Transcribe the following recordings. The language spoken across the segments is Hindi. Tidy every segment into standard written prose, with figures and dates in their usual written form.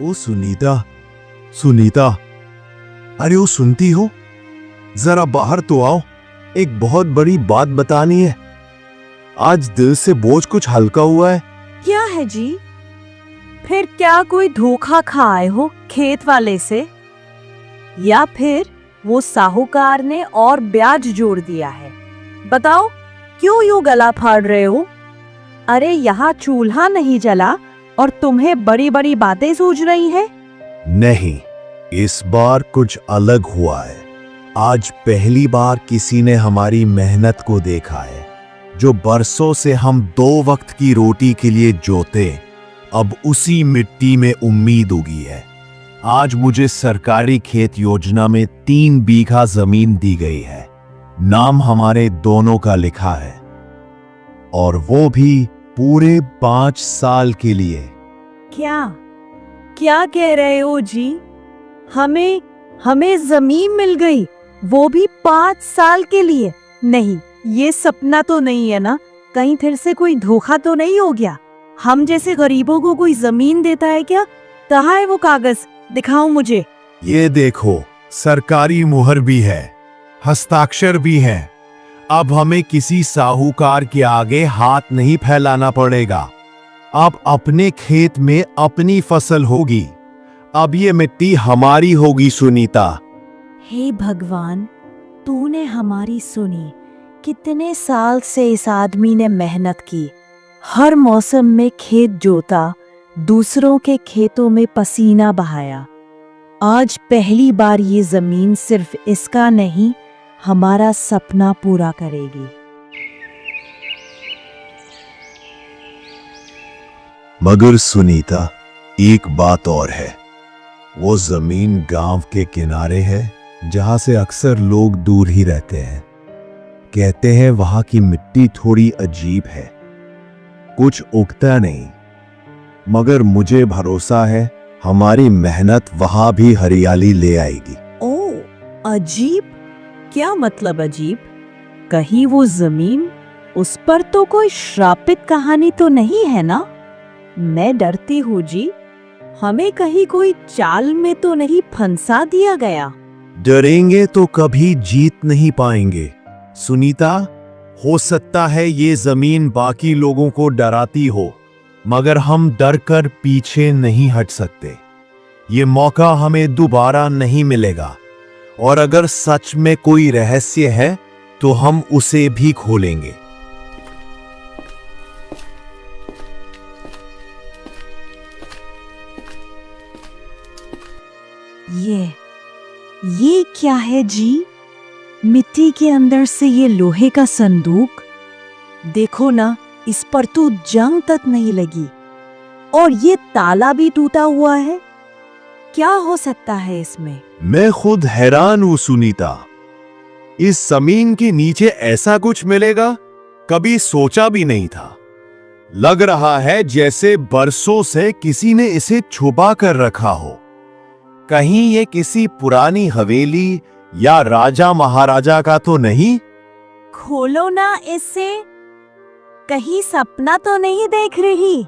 ओ सुनीता, सुनीता, अरे ओ सुनती हो? जरा बाहर तो आओ, एक बहुत बड़ी बात बतानी है। आज दिल से बोझ कुछ हल्का हुआ है। क्या है जी? फिर क्या कोई धोखा खाए हो खेत वाले से, या फिर वो साहूकार ने और ब्याज जोड़ दिया है? बताओ, क्यों यूं गला फाड़ रहे हो? अरे यहाँ चूल्हा नहीं जला और तुम्हें बड़ी बड़ी बातें सूझ रही हैं? नहीं, इस बार कुछ अलग हुआ है। आज पहली बार किसी ने हमारी मेहनत को देखा है। जो बरसों से हम 2 वक्त की रोटी के लिए जोते, अब उसी मिट्टी में उम्मीद उगी है। आज मुझे सरकारी खेत योजना में 3 बीघा जमीन दी गई है। नाम हमारे दोनों का लिखा है, और वो भी पूरे 5 साल के लिए। क्या क्या कह रहे हो जी? हमें जमीन मिल गई, वो भी 5 साल के लिए? नहीं, ये सपना तो नहीं है ना? कहीं फिर से कोई धोखा तो नहीं हो गया? हम जैसे गरीबों को कोई जमीन देता है क्या? कहाँ है वो कागज? दिखाओ मुझे। ये देखो, सरकारी मुहर भी है, हस्ताक्षर भी है। अब हमें किसी साहूकार के आगे हाथ नहीं फैलाना पड़ेगा। अब अपने खेत में अपनी फसल होगी। अब ये मिट्टी हमारी होगी सुनीता। हे भगवान, तूने हमारी सुनी। कितने साल से इस आदमी ने मेहनत की, हर मौसम में खेत जोता, दूसरों के खेतों में पसीना बहाया। आज पहली बार ये जमीन सिर्फ इसका नहीं, हमारा सपना पूरा करेगी। मगर सुनीता, एक बात और है। वो जमीन गांव के किनारे है, जहां से अक्सर लोग दूर ही रहते हैं। कहते हैं वहां की मिट्टी थोड़ी अजीब है, कुछ उगता नहीं। मगर मुझे भरोसा है, हमारी मेहनत वहां भी हरियाली ले आएगी। ओ, अजीब? क्या मतलब अजीब? कहीं वो जमीन, उस पर तो कोई श्रापित कहानी तो नहीं है ना? मैं डरती हूँ जी, हमें कहीं कोई चाल में तो नहीं फंसा दिया गया? डरेंगे तो कभी जीत नहीं पाएंगे सुनीता। हो सकता है ये जमीन बाकी लोगों को डराती हो, मगर हम डर कर पीछे नहीं हट सकते। ये मौका हमें दोबारा नहीं मिलेगा, और अगर सच में कोई रहस्य है तो हम उसे भी खोलेंगे। ये क्या है जी? मिट्टी के अंदर से ये लोहे का संदूक। देखो ना, इस पर तो जंग तक नहीं लगी, और ये ताला भी टूटा हुआ है। क्या हो सकता है इसमें? मैं खुद हैरान हूं सुनीता। इस जमीन के नीचे ऐसा कुछ मिलेगा, कभी सोचा भी नहीं था। लग रहा है जैसे बरसों से किसी ने इसे छुपा कर रखा हो। कहीं ये किसी पुरानी हवेली या राजा महाराजा का तो नहीं? खोलो ना इसे। कहीं सपना तो नहीं देख रही?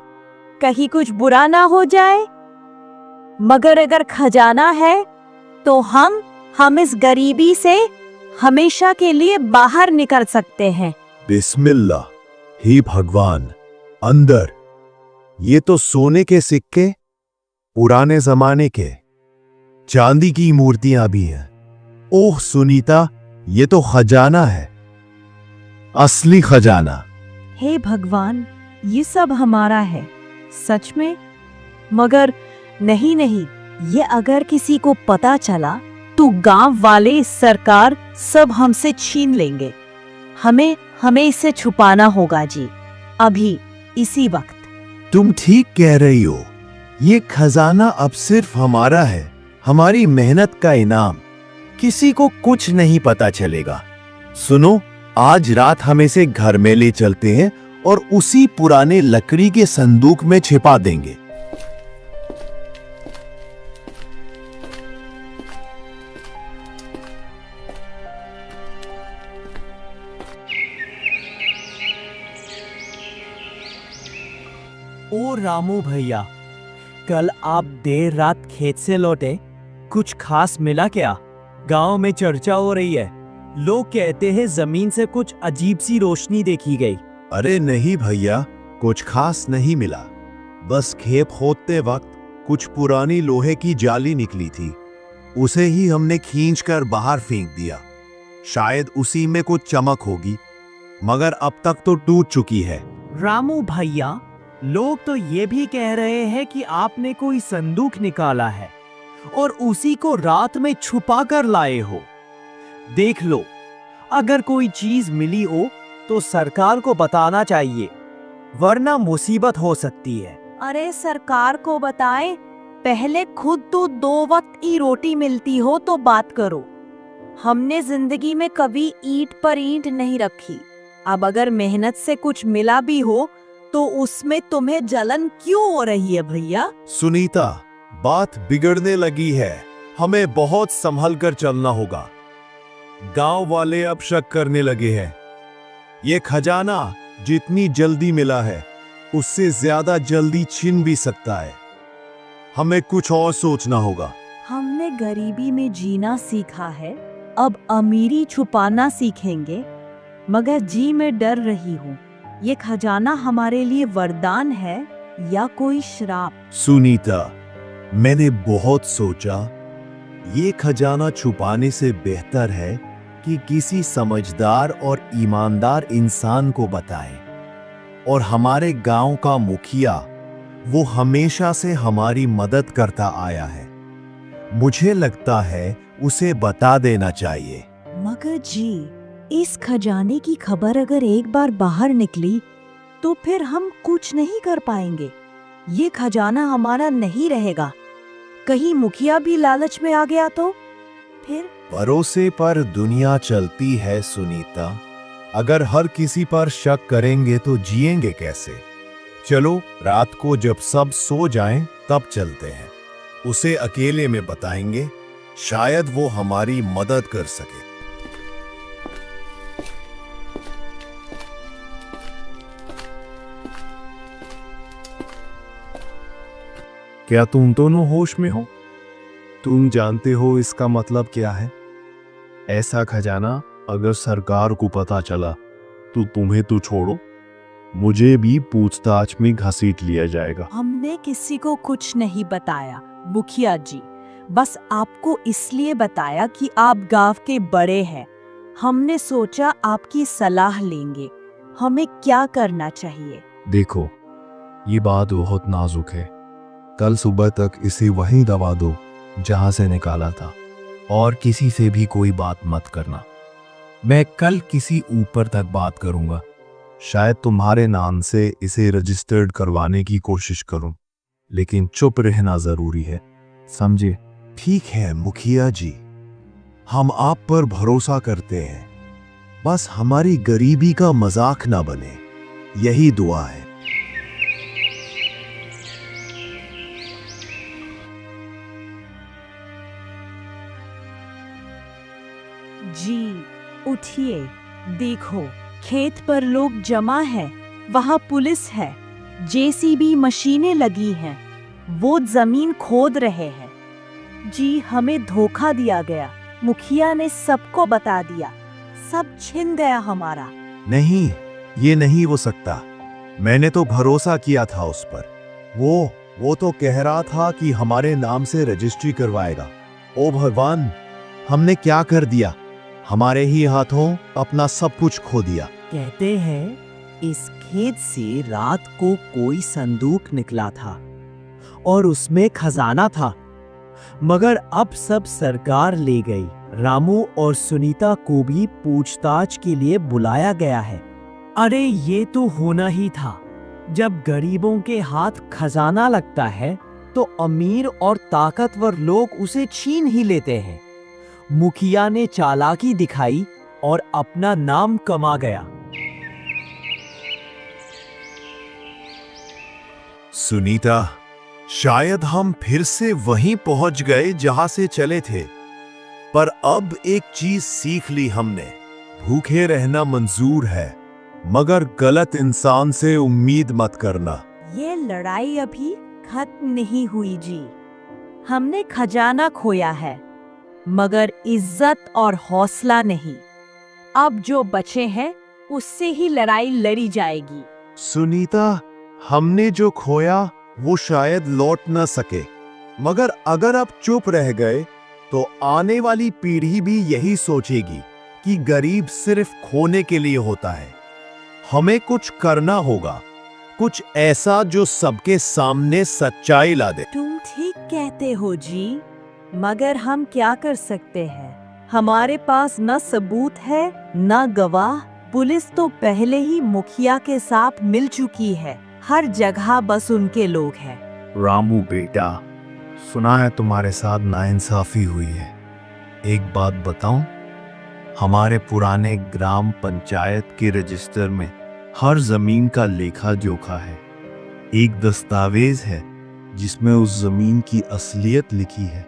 कहीं कुछ बुरा ना हो जाए? मगर अगर खजाना है तो हम इस गरीबी से हमेशा के लिए बाहर निकल सकते हैं। बिस्मिल्लाह, हे भगवान, अंदर। ये तो सोने के सिक्के, पुराने जमाने के। चांदी की मूर्तियां भी हैं। ओह सुनीता, ये तो खजाना है, असली खजाना। हे भगवान, ये सब हमारा है सच में? मगर नहीं, ये अगर किसी को पता चला तो गांव वाले, सरकार सब हमसे छीन लेंगे। हमें इसे छुपाना होगा जी, अभी इसी वक्त। तुम ठीक कह रही हो। ये खजाना अब सिर्फ हमारा है, हमारी मेहनत का इनाम। किसी को कुछ नहीं पता चलेगा। सुनो, आज रात हम इसे घर में ले चलते हैं और उसी पुराने लकड़ी के संदूक में छिपा देंगे। ओ रामू भैया, कल आप देर रात खेत से लौटे, कुछ खास मिला क्या? गांव में चर्चा हो रही है, लोग कहते हैं जमीन से कुछ अजीब सी रोशनी देखी गई। अरे नहीं भैया, कुछ खास नहीं मिला। बस खेत खोदते वक्त कुछ पुरानी लोहे की जाली निकली थी, उसे ही हमने खींचकर बाहर फेंक दिया। शायद उसी में कुछ चमक होगी, मगर अब तक तो टूट चुकी है। रामू भैया, लोग तो ये भी कह रहे हैं कि आपने कोई संदूक निकाला है और उसी को रात में छुपा कर लाए हो। देख लो, अगर कोई चीज मिली हो तो सरकार को बताना चाहिए, वरना मुसीबत हो सकती है। अरे सरकार को बताएं, पहले खुद तो 2 वक्त की रोटी मिलती हो तो बात करो। हमने जिंदगी में कभी ईंट पर ईंट नहीं रखी। अब अगर मेहनत से कुछ मिला भी हो तो उसमें तुम्हें जलन क्यों हो रही है भैया? सुनीता, बात बिगड़ने लगी है, हमें बहुत संभल कर चलना होगा। गांव वाले अब शक करने लगे हैं। ये खजाना जितनी जल्दी मिला है उससे ज्यादा जल्दी छिन भी सकता है। हमें कुछ और सोचना होगा। हमने गरीबी में जीना सीखा है, अब अमीरी छुपाना सीखेंगे। मगर जी मैं डर रही हूँ, ये खजाना हमारे लिए वरदान है या कोई श्राप? सुनीता, मैंने बहुत सोचा, ये खजाना छुपाने से बेहतर है कि किसी समझदार और ईमानदार इंसान को बताएं। और हमारे गांव का मुखिया, वो हमेशा से हमारी मदद करता आया है, मुझे लगता है उसे बता देना चाहिए। मगर जी, इस खजाने की खबर अगर एक बार बाहर निकली तो फिर हम कुछ नहीं कर पाएंगे। ये खजाना हमारा नहीं रहेगा। कहीं मुखिया भी लालच में आ गया तो फिर? भरोसे पर दुनिया चलती है सुनीता। अगर हर किसी पर शक करेंगे तो जिएंगे कैसे? चलो, रात को जब सब सो जाएं तब चलते हैं। उसे अकेले में बताएंगे, शायद वो हमारी मदद कर सके। क्या तुम दोनों होश में हो? तुम जानते हो इसका मतलब क्या है? ऐसा खजाना अगर सरकार को पता चला तो तुम्हें तो छोड़ो, मुझे भी पूछताछ में घसीट लिया जाएगा। हमने किसी को कुछ नहीं बताया मुखिया जी, बस आपको इसलिए बताया कि आप गांव के बड़े हैं। हमने सोचा आपकी सलाह लेंगे, हमें क्या करना चाहिए। देखो, ये बात बहुत नाजुक है। कल सुबह तक इसे वहीं दबा दो जहां से निकाला था, और किसी से भी कोई बात मत करना। मैं कल किसी ऊपर तक बात करूंगा, शायद तुम्हारे नाम से इसे रजिस्टर्ड करवाने की कोशिश करूं, लेकिन चुप रहना जरूरी है, समझे? ठीक है मुखिया जी, हम आप पर भरोसा करते हैं। बस हमारी गरीबी का मजाक ना बने, यही दुआ है। जी उठिए, देखो खेत पर लोग जमा है, वहाँ पुलिस है, जेसीबी मशीनें लगी हैं, वो जमीन खोद रहे हैं। जी हमें धोखा दिया गया, मुखिया ने सबको बता दिया, सब छिन गया हमारा। नहीं, ये नहीं हो सकता। मैंने तो भरोसा किया था उस पर। वो तो कह रहा था कि हमारे नाम से रजिस्ट्री करवाएगा। ओ भगवान, हमने क्या कर दिया? हमारे ही हाथों अपना सब कुछ खो दिया। कहते हैं इस खेत से रात को कोई संदूक निकला था और उसमें खजाना था, मगर अब सब सरकार ले गई। रामू और सुनीता को भी पूछताछ के लिए बुलाया गया है। अरे ये तो होना ही था। जब गरीबों के हाथ खजाना लगता है तो अमीर और ताकतवर लोग उसे छीन ही लेते हैं। मुखिया ने चालाकी दिखाई और अपना नाम कमा गया। सुनीता, शायद हम फिर से वहीं पहुंच गए जहां से चले थे, पर अब एक चीज सीख ली हमने। भूखे रहना मंजूर है, मगर गलत इंसान से उम्मीद मत करना। ये लड़ाई अभी खत्म नहीं हुई जी। हमने खजाना खोया है, मगर इज्जत और हौसला नहीं। अब जो बचे हैं उससे ही लड़ाई लड़ी जाएगी। सुनीता, हमने जो खोया वो शायद लौट न सके, मगर अगर आप चुप रह गए तो आने वाली पीढ़ी भी यही सोचेगी कि गरीब सिर्फ खोने के लिए होता है। हमें कुछ करना होगा, कुछ ऐसा जो सबके सामने सच्चाई ला दे। तुम ठीक कहते हो जी, मगर हम क्या कर सकते हैं? हमारे पास न सबूत है न गवाह। पुलिस तो पहले ही मुखिया के साथ मिल चुकी है। हर जगह बस उनके लोग हैं। रामू बेटा, सुना है तुम्हारे साथ नाइंसाफी हुई है। एक बात बताऊं, हमारे पुराने ग्राम पंचायत के रजिस्टर में हर जमीन का लेखा जोखा है। एक दस्तावेज है जिसमें उस जमीन की असलियत लिखी है।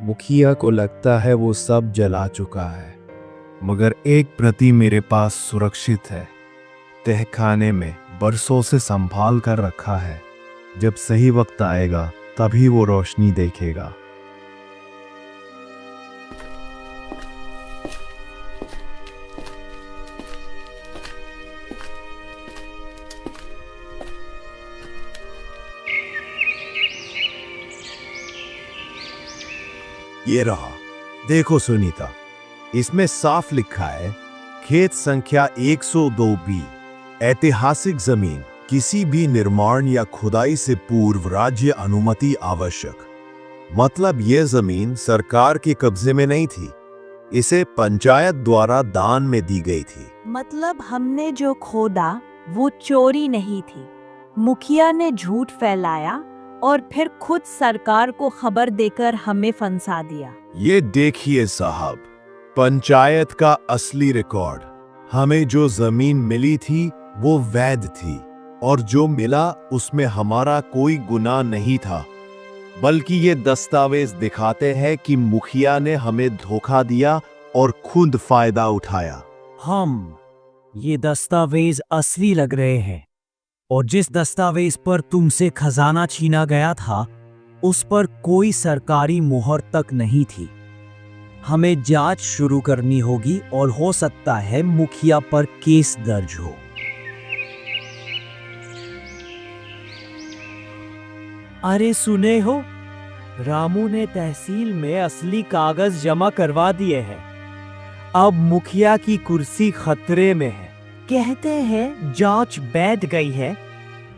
मुखिया को लगता है वो सब जला चुका है, मगर एक प्रति मेरे पास सुरक्षित है। तहखाने में बरसों से संभाल कर रखा है। जब सही वक्त आएगा तभी वो रोशनी देखेगा। ये रहा, देखो सुनीता, इसमें साफ लिखा है खेत संख्या 102B, ऐतिहासिक जमीन, किसी भी निर्माण या खुदाई से पूर्व राज्य अनुमति आवश्यक। मतलब ये जमीन सरकार के कब्जे में नहीं थी, इसे पंचायत द्वारा दान में दी गई थी। मतलब हमने जो खोदा वो चोरी नहीं थी। मुखिया ने झूठ फैलाया और फिर खुद सरकार को खबर देकर हमें फंसा दिया। ये देखिए साहब, पंचायत का असली रिकॉर्ड। हमें जो जमीन मिली थी वो वैध थी, और जो मिला उसमें हमारा कोई गुनाह नहीं था, बल्कि ये दस्तावेज दिखाते हैं कि मुखिया ने हमें धोखा दिया और खुद फायदा उठाया। ये दस्तावेज असली लग रहे हैं, और जिस दस्तावेज पर तुमसे खजाना छीना गया था उस पर कोई सरकारी मुहर तक नहीं थी। हमें जांच शुरू करनी होगी और हो सकता है मुखिया पर केस दर्ज हो। अरे सुने हो, रामू ने तहसील में असली कागज जमा करवा दिए हैं। अब मुखिया की कुर्सी खतरे में है। कहते हैं जांच बैठ गई है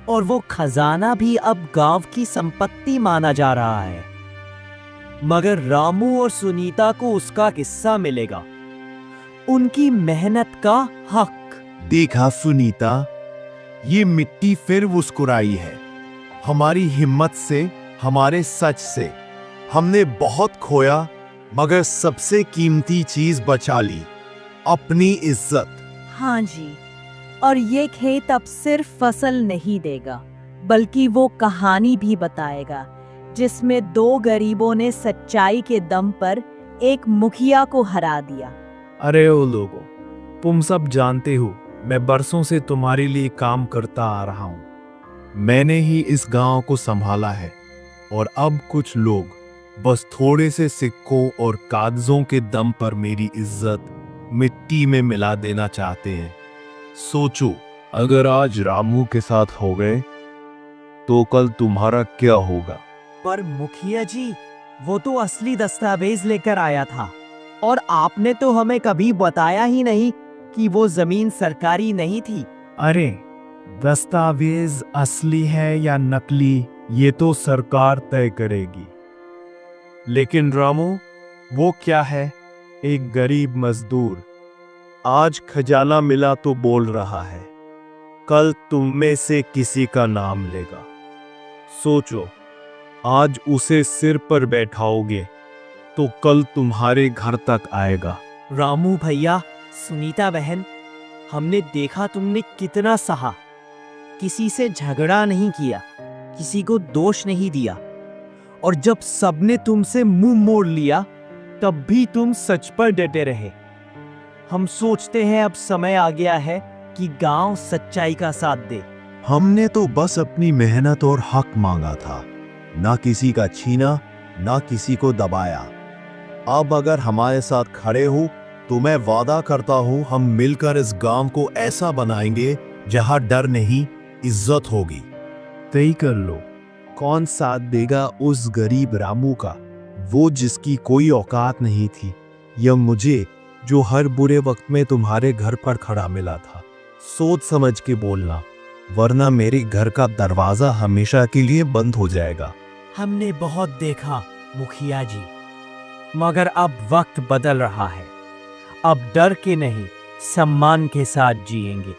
और वो खजाना भी अब गांव की संपत्ति माना जा रहा है, मगर रामू और सुनीता को उसका किस्सा मिलेगा, उनकी मेहनत का हक। देखा सुनीता, ये मिट्टी फिर मुस्कुराई है। हमारी हिम्मत से, हमारे सच से। हमने बहुत खोया, मगर सबसे कीमती चीज बचा ली, अपनी इज्जत। हाँ जी, और ये खेत अब सिर्फ फसल नहीं देगा, बल्कि वो कहानी भी बताएगा जिसमें दो गरीबों ने सच्चाई के दम पर एक मुखिया को हरा दिया। अरे ओ लोगों, तुम सब जानते हो मैं बरसों से तुम्हारे लिए काम करता आ रहा हूँ। मैंने ही इस गांव को संभाला है, और अब कुछ लोग बस थोड़े से सिक्कों और कागजों के दम पर मेरी इज्जत मिट्टी में मिला देना चाहते हैं। सोचो, अगर आज रामू के साथ हो गए तो कल तुम्हारा क्या होगा? पर मुखिया जी, वो तो असली दस्तावेज लेकर आया था, और आपने तो हमें कभी बताया ही नहीं कि वो जमीन सरकारी नहीं थी। अरे, दस्तावेज असली है या नकली ये तो सरकार तय करेगी। लेकिन रामू, वो क्या है? एक गरीब मजदूर। आज खजाना मिला तो बोल रहा है, कल तुम में से किसी का नाम लेगा। सोचो, आज उसे सिर पर बैठाओगे तो कल तुम्हारे घर तक आएगा। रामू भैया, सुनीता बहन, हमने देखा तुमने कितना सहा। किसी से झगड़ा नहीं किया, किसी को दोष नहीं दिया, और जब सबने तुमसे मुंह मोड़ लिया तब भी तुम सच पर डटे रहे। हम सोचते हैं अब समय आ गया है कि गांव सच्चाई का साथ दे। हमने तो बस अपनी मेहनत और हक मांगा था, ना किसी का छीना, ना किसी को दबाया। अब अगर हमारे साथ खड़े हो तो मैं वादा करता हूं हम मिलकर इस गांव को ऐसा बनाएंगे जहां डर नहीं, इज्जत होगी। तय कर लो। कौन साथ देगा उस गरीब रामू का, वो जिसकी कोई औकात नहीं थी, या मुझे जो हर बुरे वक्त में तुम्हारे घर पर खड़ा मिला था? सोच समझ के बोलना, वरना मेरे घर का दरवाजा हमेशा के लिए बंद हो जाएगा। हमने बहुत देखा मुखिया जी, मगर अब वक्त बदल रहा है। अब डर के नहीं, सम्मान के साथ जिएंगे।